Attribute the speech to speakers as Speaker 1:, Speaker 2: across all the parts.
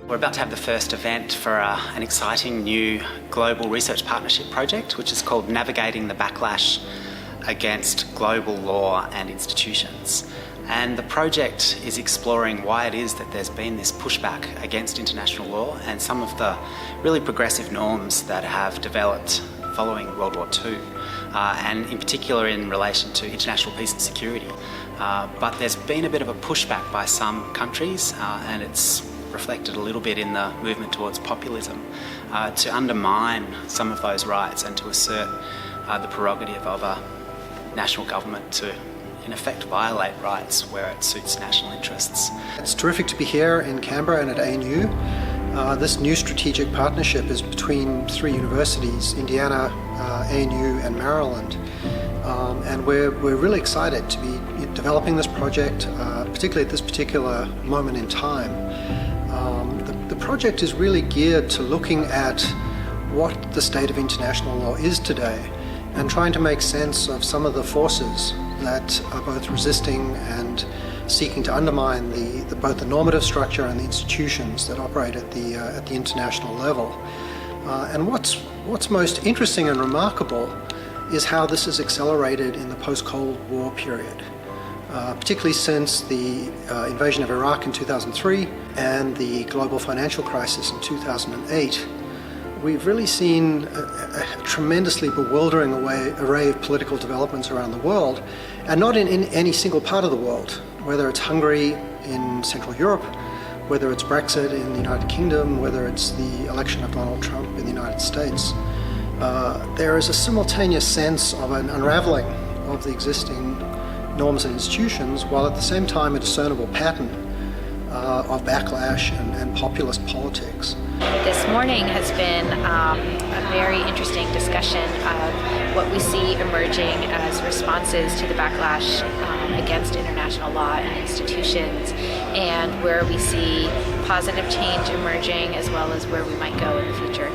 Speaker 1: We're about to have the first event for an exciting new global research partnership project, which is called Navigating the Backlash Against Global Law and Institutions. And the project is exploring why it is that there's been this pushback against international law and some of the really progressive norms that have developed following World War II, and in particular in relation to international peace and security. But there's been a bit of a pushback by some countries, and it's reflected a little bit in the movement towards populism, to undermine some of those rights and to assert the prerogative of a national government to, in effect, violate rights where it suits national interests.
Speaker 2: It's terrific to be here in Canberra and at ANU. This new strategic partnership is between three universities, Indiana, ANU and Maryland. And we're really excited to be developing this project, particularly at this particular moment in time. The project is really geared to looking at what the state of international law is today and trying to make sense of some of the forces that are both resisting and seeking to undermine both the normative structure and the institutions that operate at the international level. And what's most interesting and remarkable is how this is accelerated in the post-Cold War period, particularly since the invasion of Iraq in 2003 and the global financial crisis in 2008. We've really seen a tremendously bewildering array of political developments around the world, and not in any single part of the world, whether it's Hungary in Central Europe, whether it's Brexit in the United Kingdom, whether it's the election of Donald Trump in the United States. There is a simultaneous sense of an unraveling of the existing norms and institutions, while at the same time a discernible pattern of backlash and populist politics.
Speaker 3: This morning has been a very interesting discussion of what we see emerging as responses to the backlash against international law and institutions, and where we see positive change emerging as well as where we might go in the future.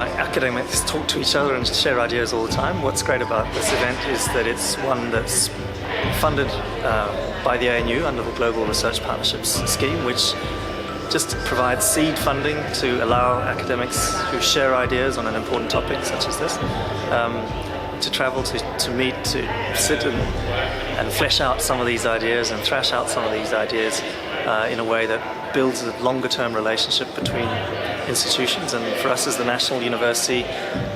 Speaker 4: Academics talk to each other and share ideas all the time. What's great about this event is that it's one that's funded by the ANU under the Global Research Partnerships scheme, which just provides seed funding to allow academics who share ideas on an important topic such as this to travel, to meet, to sit and flesh out some of these ideas and thrash out some of these ideas in a way that builds a longer-term relationship between institutions. And for us as the National University,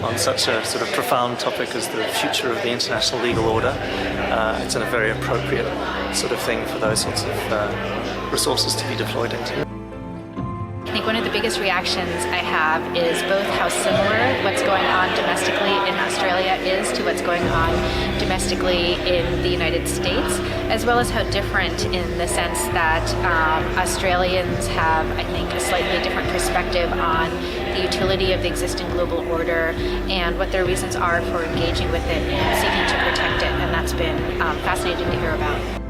Speaker 4: on such a sort of profound topic as the future of the international legal order, it's a very appropriate sort of thing for those sorts of resources to be deployed into.
Speaker 3: I think one of the biggest reactions I have is both how similar what's going on domestically in Australia is to what's going on domestically in the United States, as well as how different in the sense that Australians have, I think, a slightly different perspective on the utility of the existing global order and what their reasons are for engaging with it and seeking to protect it, and that's been fascinating to hear about.